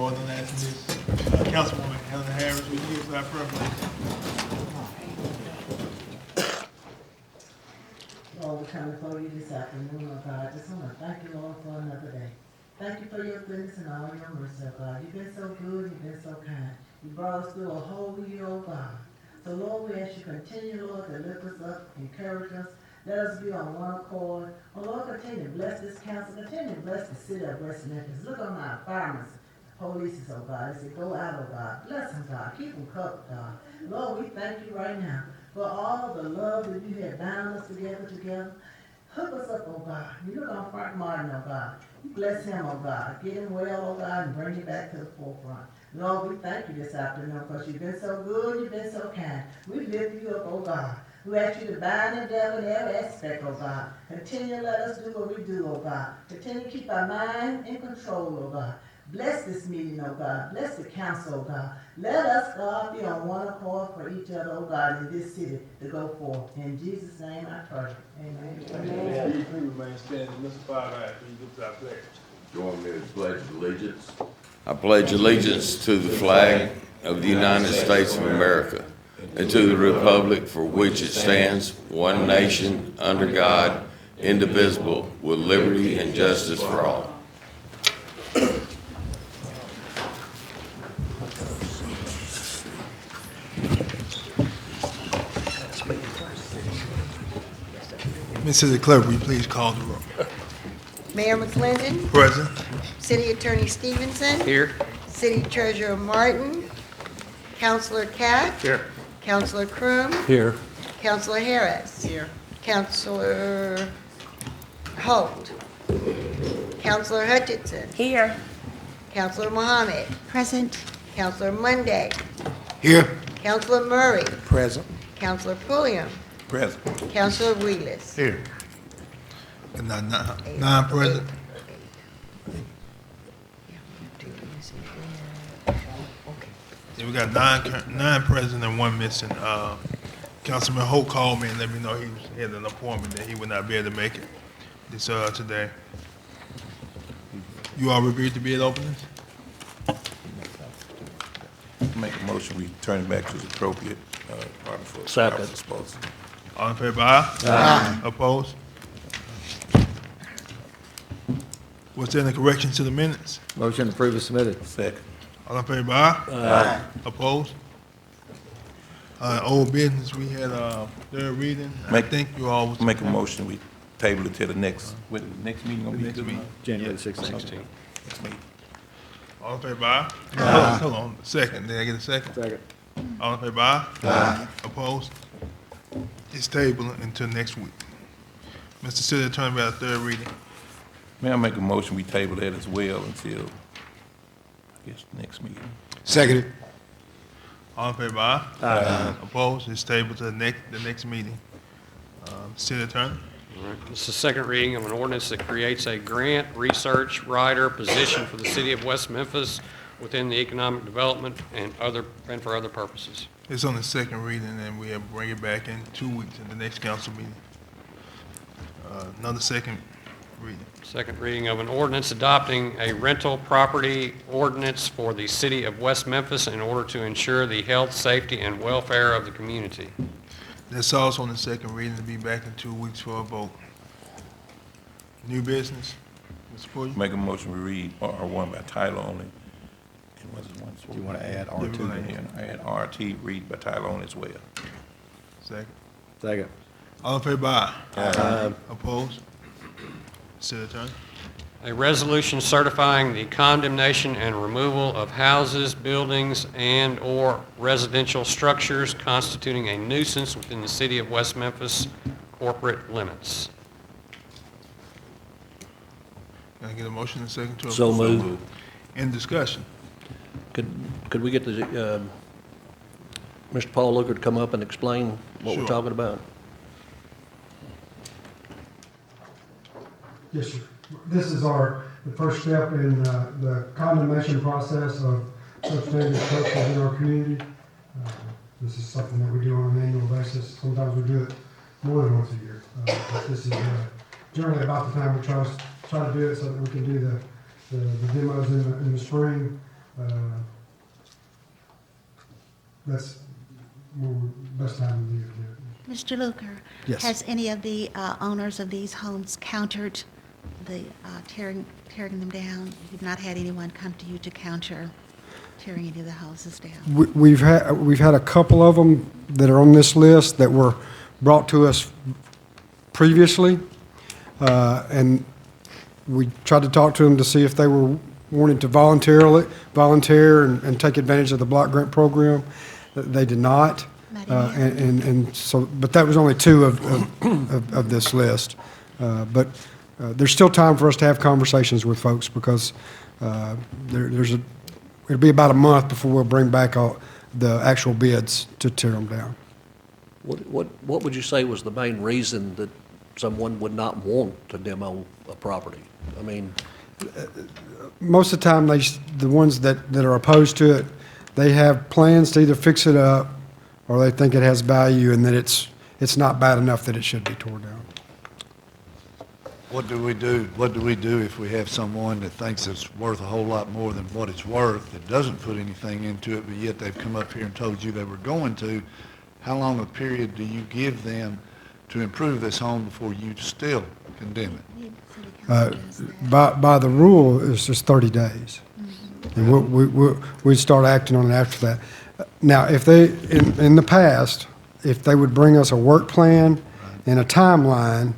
order and asking Ms. Councilwoman Helen Harris to give our affirmative. Lord, we come before you this afternoon, oh God. I just want to thank you, Lord, for another day. Thank you for your goodness and all your mercy, oh God. You've been so good, you've been so kind. You brought us through a whole year, oh God. So Lord, we ask you continue, Lord, to lift us up, encourage us. Let us be on one accord. Oh Lord, continue to bless this council. Continue to bless the city of West Memphis. Look on our firemen, police, oh God. As they go out, oh God. Bless them, God. Keep them covered, God. Lord, we thank you right now for all the love that you have bound us together. Hook us up, oh God. You look on Frank Martin, oh God. You bless him, oh God. Get him well, oh God, and bring him back to the forefront. Lord, we thank you this afternoon because you've been so good, you've been so kind. We lift you up, oh God. We ask you to bind the devil in every aspect, oh God. Continue to let us do what we do, oh God. Continue to keep our mind in control, oh God. Bless this meeting, oh God. Bless the council, oh God. Let us, God, be on one accord for each other, oh God, in this city to go forth. In Jesus' name I pray. Amen. Amen. Please remain standing. Mr. Father, please give us our pledge. Join me to pledge allegiance. I pledge allegiance to the flag of the United States of America and to the republic for which it stands, one nation, under God, indivisible, with liberty and justice for all. Ms. City Clerk, will you please call the roll? Mayor McClendon, Present. City Attorney Stevenson. Here. City Treasurer Martin, Councilor Katz. Here. Councilor Crum, Here. Councilor Harris. Here. Councilor Holt, Councilor Hutchinson, Here. Councilor Mohammed, Present. Councilor Monday, Here. Councilor Murray, Present. Councilor Pulliam, Present. Councilor Wheelis. Here. And nine present. Yeah, we got nine present and one missing. Councilman Holt called me and let me know he had an appointment that he would not be able to make it this today. You all reviewed the bid openings? Make a motion, we turn it back to the appropriate part for Second. disposal. All in favor, aye? Aye. Opposed? Was there any correction to the minutes? Motion to approve is submitted. Second. All in favor, aye? Aye. Opposed? Old business, we had third reading. I think you all was. Make a motion, we table it till the next meeting gonna be Next good? meeting. January 16th. Next meeting. All in favor, aye? Aye. Hold on, second, did I get a second? Second. All in favor, aye? Aye. Opposed? It's tabled until next week. Mr. City Attorney, we have a third reading. May I make a motion, we table that as well until, I guess, next meeting? Seconded. All in favor, aye? Aye. Opposed? It's tabled to the next meeting. City Attorney? All right. This is the second reading of an ordinance that creates a grant research writer position for the city of West Memphis within the economic development and for other purposes. It's on the second reading, and we'll bring it back in 2 weeks in the next council meeting. Another second reading. Second reading of an ordinance adopting a rental property ordinance for the city of West Memphis in order to ensure the health, safety, and welfare of the community. That's also on the second reading, to be back in 2 weeks for a vote. New business, Mr. Pulliam? Make a motion, we read R1 by title only. And what's it one? Do you want to add Yeah, R2? we're gonna And add RT, read by title only as well. Second. Second. All in favor, aye? Aye. Opposed? City Attorney? A resolution certifying the condemnation and removal of houses, buildings, and/or residential structures constituting a nuisance within the city of West Memphis corporate limits. Can I get a motion and a second to So approve? moved. In discussion. Could we get the, Mr. Paul Looker to come up and explain what Sure. we're talking about? Yes, sir. This is the first step in the condemnation process of substandard structures in our community. This is something that we do on an annual basis. Sometimes we do it more than once a year. But this is generally about the time we try to do it so that we can do the demos in the spring. That's best time of the year to do it. Mr. Luker? Yes. Has any of the owners of these homes countered the tearing them down? You've not had anyone come to you to counter tearing any of the houses down? We've had a couple of them that are on this list that were brought to us previously, and we tried to talk to them to see if they were wanting to volunteer and take advantage of the block grant program. They did not. And so, but that was only two of this list. But there's still time for us to have conversations with folks because it'll be about a month before we'll bring back the actual bids to tear them down. What would you say was the main reason that someone would not want to demo a property? I mean, most of the time, the ones that are opposed to it, they have plans to either fix it up or they think it has value and that it's not bad enough that it should be torn down. What do we do? What do we do if we have someone that thinks it's worth a whole lot more than what it's worth, that doesn't put anything into it, but yet they've come up here and told you they were going to? How long a period do you give them to improve this home before you still condemn it? By the rule, it's just 30 days. And we'd start acting on it after that. Now, if they, in the past, if they would bring us a work plan and a timeline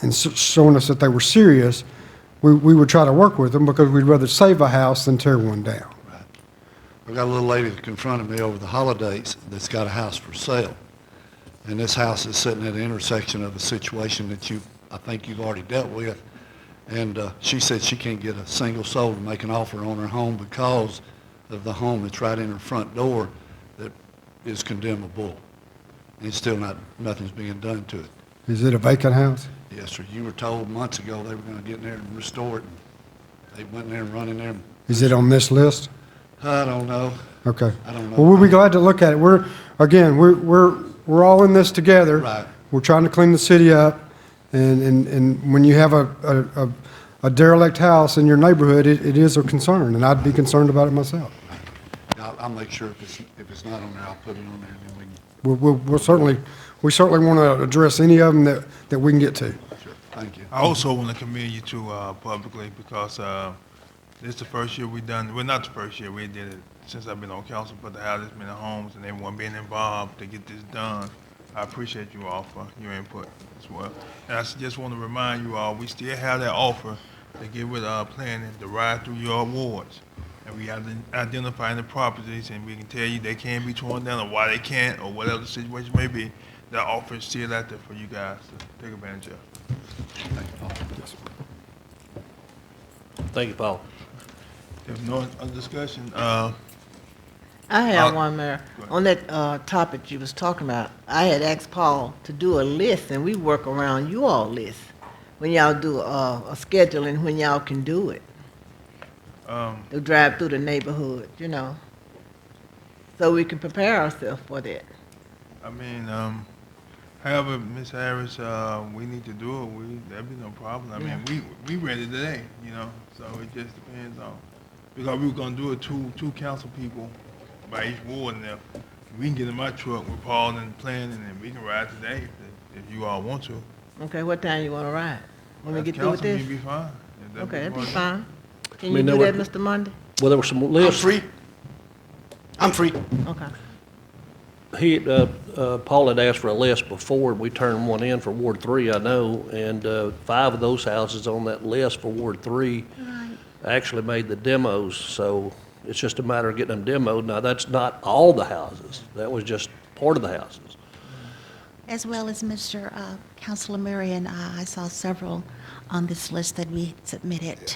and showing us that they were serious, we would try to work with them because we'd rather save a house than tear one down. Right. I got a little lady that confronted me over the holidays that's got a house for sale. And this house is sitting at the intersection of a situation that I think you've already dealt with. And she said she can't get a single soul to make an offer on her home because of the home that's right in her front door that is condemnable. And it's still nothing's being done to it. Is it a vacant house? Yes, sir. You were told months ago they were going to get in there and restore it. And they went in there and run in there. Is it on this list? I don't know. Okay. I don't know. Well, we'll be glad to look at it. We're all in this together. Right. We're trying to clean the city up, and when you have a derelict house in your neighborhood, it is a concern, and I'd be concerned about it myself. I'll make sure if it's not on there, I'll put it on there, and then we can. We certainly want to address any of them that we can get to. Sure. Thank you. I also want to commend you too, publicly, because this is the first year we've done, well, not the first year, we did it since I've been on council, but to have this many homes and everyone being involved to get this done. I appreciate you all for your input as well. And I just want to remind you all, we still have that offer to get with planning to ride through your awards. And we have identifying the properties, and we can tell you they can be torn down or why they can't or whatever the situation may be. That offer is still out there for you guys to take advantage of. Thank you, Paul. thank you, Paul. If no other discussion, I have I'll- one, Mayor. go ahead. On that topic you was talking about, I had asked Paul to do a list, and we work around you all list when y'all do a schedule and when y'all can do it. To drive through the neighborhood, so we can prepare ourselves for that. I mean, however, Ms. Harris, we need to do it. That'd be no problem. I mean, we ready today, so it just depends on, because we were gonna do it two council people by each ward, and if we can get in my truck with Paul and planning, and we can ride today if you all want to. Okay, what time you want to ride? When we As get through with council, this? you'll be fine. If that's Okay, what that'd be you wanna fine. Can I you mean, do there that, were- Mr. Monday? Well, there were some I'm lists. free. I'm free. Okay. Paul had asked for a list before, and we turned one in for Ward 3, I know, and 5 of those houses on that list for Ward 3 actually made the demos, so it's just a matter of getting them demoed. Now, that's not all the houses. That was just part of the houses. As well as Mr. Councilor Murray and I saw several on this list that we submitted.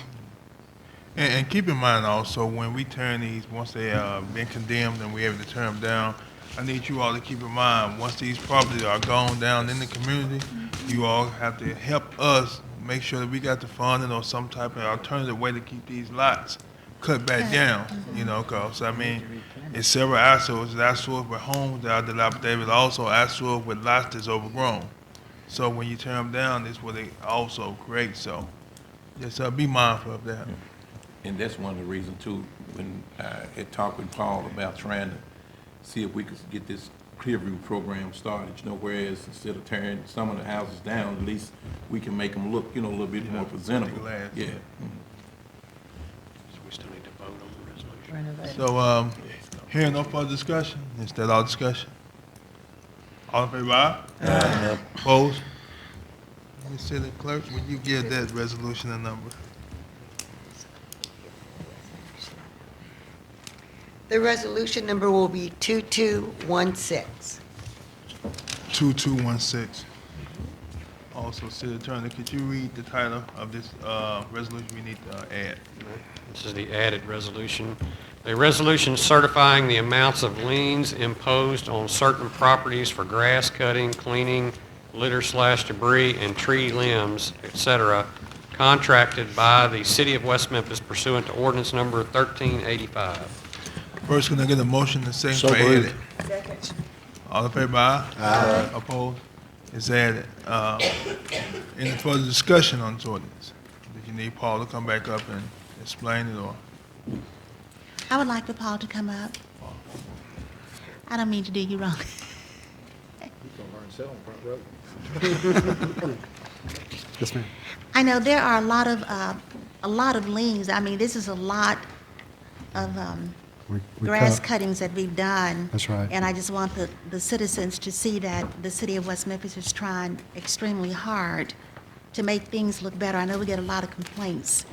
And keep in mind also, when we turn these, once they been condemned and we're able to turn them down, I need you all to keep in mind, once these properties are gone down in the community, you all have to help us make sure that we got the funding or some type of alternative way to keep these lots cut back down, cause I mean, it's several eyesores. There's eyesores with homes that are dilapidated, also eyesores with lots that's overgrown. So when you turn them down, that's what they also create, so just be mindful of that. And that's one of the reasons too, when I had talked with Paul about trying to see if we could get this Clearview program started, whereas instead of tearing some of the houses down, at least we can make them look, a little bit more presentable. glass. Yeah. We still need to vote on the resolution. So, hearing no further discussion, is that all discussion? All in favor, aye? Aye. Opposed? Ms. City Clerk, will you give that resolution a number? The resolution number will be 2216. 2216. Also, City Attorney, could you read the title of this, resolution we need to add? This is the added resolution. A resolution certifying the amounts of liens imposed on certain properties for grass cutting, cleaning, litter/debris, and tree limbs, etc., contracted by the City of West Memphis pursuant to ordinance number 1385. First, can I get a motion to second So for added? moved. Second. All in favor, aye? Aye. Opposed? It's added. Any further discussion on this ordinance? Did you need Paul to come back up and explain it, or? I would like for Paul to come up. I don't mean to do you wrong. Yes, ma'am. I know there are a lot of liens. I mean, this is a lot of We grass cut- cuttings that we've done. That's right. And I just want the citizens to see that the city of West Memphis is trying extremely hard to make things look better. I know we get a lot of complaints,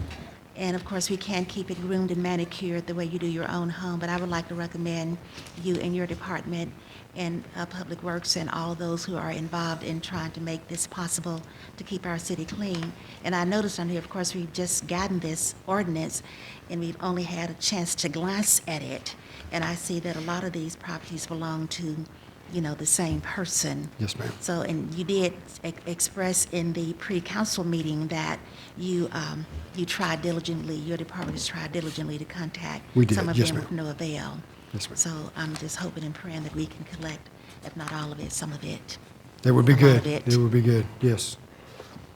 and of course, we can't keep it groomed and manicured the way you do your own home, but I would like to recommend you and your department and Public Works and all those who are involved in trying to make this possible to keep our city clean. And I noticed on here, of course, we've just gotten this ordinance, and we've only had a chance to glance at it. And I see that a lot of these properties belong to, the same person. Yes, ma'am. So, and you did express in the pre-council meeting that you tried diligently, your department has tried diligently to contact We did, some of yes, them ma'am. with no avail. Yes, ma'am. So I'm just hoping and praying that we can collect, if not all of it, some of it. That would be A lot good. of it. That would be good, yes.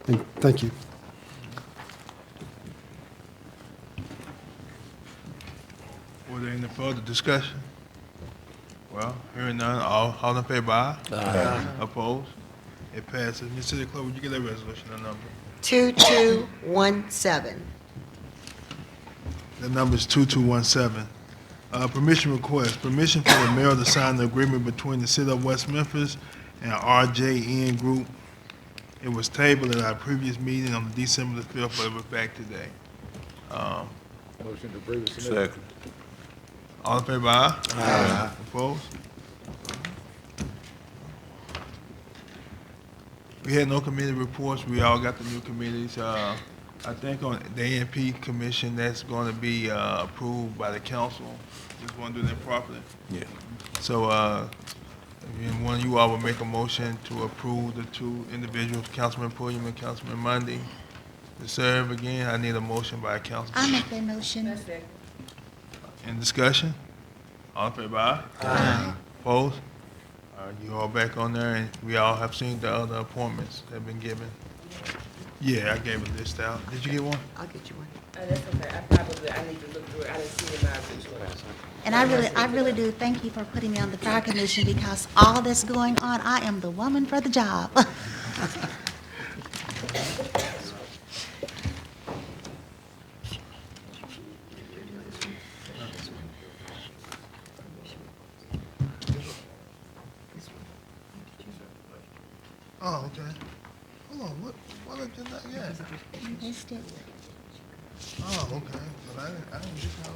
Thank you. Was there any further discussion? Well, hearing none, all in favor, aye? Aye. Opposed? It passes. Ms. City Clerk, would you get that resolution a number? 2217. The number is 2217. Permission request, permission for the mayor to sign the agreement between the City of West Memphis and RJN Group. It was tabled at our previous meeting on December the 5th, but it was back today. Second. All in favor, aye? Aye. Opposed? We had no committee reports. We all got the new committees. I think on the A&P commission, that's going to be approved by the council. Just want to do that properly. Yeah. So, if one of you all will make a motion to approve the two individuals, Councilman Pulliam and Councilman Mundy, to serve again. I need a motion by council. I'll make that motion. In discussion? All in favor, aye? Aye. Opposed? You all back on there, and we all have seen the other appointments that have been given. Yeah, I gave a list out. Did you get one? I'll get you one. That's okay. I need to look through it. I didn't see it in my original. And I really do thank you for putting me on the fire commission, because all that's going on, I am the woman for the job. Oh, okay. Hold on, what I did not get? Missed it. Oh, okay. But I didn't get that on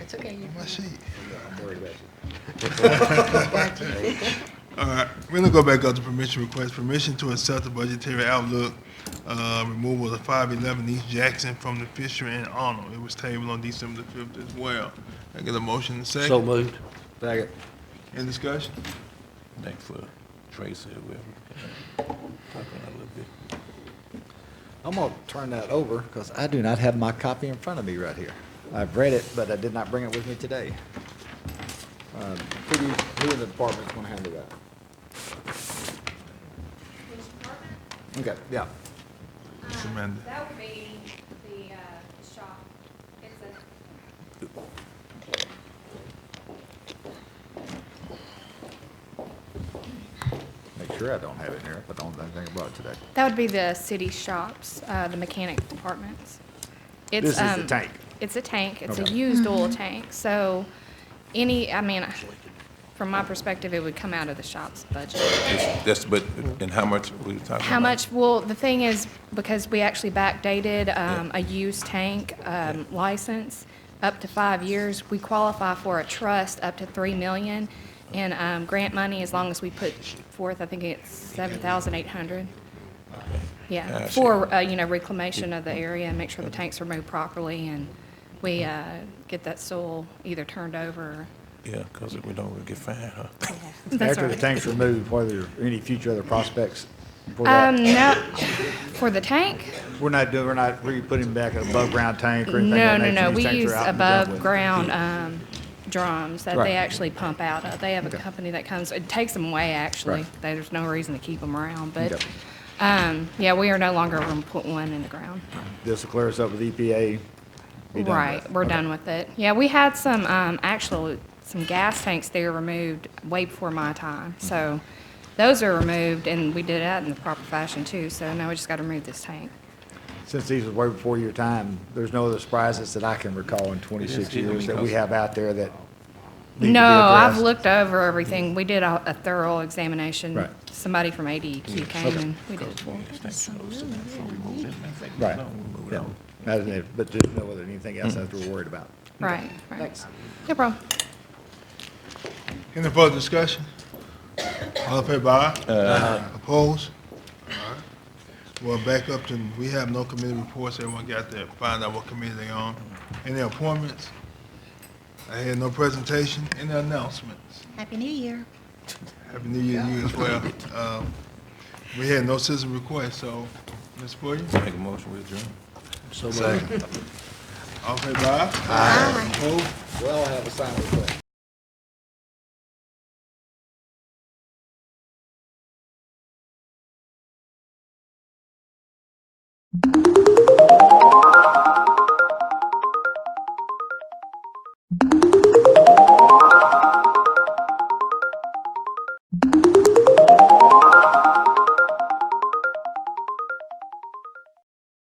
It's okay. on my sheet. Got you. All right, we're gonna go back up to permission request. Permission to accept the budgetary outlook, removal of 511 East Jackson from the Fisher and Arnold. It was tabled on December the 5th as well. I get a motion and a second. So moved. Second. In discussion? Thanks for Tracy, whoever. Talk on that a little bit. I'm going to turn that over because I do not have my copy in front of me right here. I've read it, but I did not bring it with me today. Who in the department's going to handle that? Ms. Amanda. That would be the shop. It's a sure I don't have it here, but I don't think I brought it today. That would be the city shops, the mechanic departments. This is the tank. It's a tank. It's a Okay. used oil tank. So I mean, from my perspective, it would come out of the shop's budget. And how much we talking about? How much? Well, the thing is, because we actually backdated a used tank license up to 5 years, we qualify for a trust up to $3 million, and grant money as long as we put forth, I think it's $7,800. Yeah, Gotcha. for reclamation of the area and make sure the tanks are moved properly, and we get that soil either turned over. Or, Yeah, because if we don't, we'll get fined, huh? that's After the right. tank's removed, were there any future other prospects for that? No, for the tank. We're not putting back an above-ground tank or anything No, of that no, no. nature? We These tanks use are out in the driveway. above-ground drums that Right. they actually pump out of. They have a Okay. company that comes, it takes them away, actually. Right. There's no reason to keep them around, but, Okay. yeah, we are no longer going to put one in the ground. This will clear us up with EPA. Be done Right, with. we're Okay. done with it. Yeah, we had some, some gas tanks there removed way before my time. So those are removed, and we did that in the proper fashion, too. So now we just got to remove this tank. Since these was way before your time, there's no other surprises that I can recall in 26 years that we have out there that need to be No, I've addressed? looked over everything. We did a thorough examination. Right. Somebody from ADQ came and we did it for us. Right, yeah. But there's no other, anything else that we're worried about. Right, right. Thanks. No problem. Any further discussion? All in favor, aye? Opposed? All right. Well, back up to, we have no committee reports. Everyone got to find out what committee they on. Any appointments? I had no presentation. Any announcements? Happy New Year. Happy New Year to you as well. We had no citizen requests, so, Ms. Williams? Make a motion, we adjourn. So All in favor, aye? Aye. Opposed? Well, I have a sign request.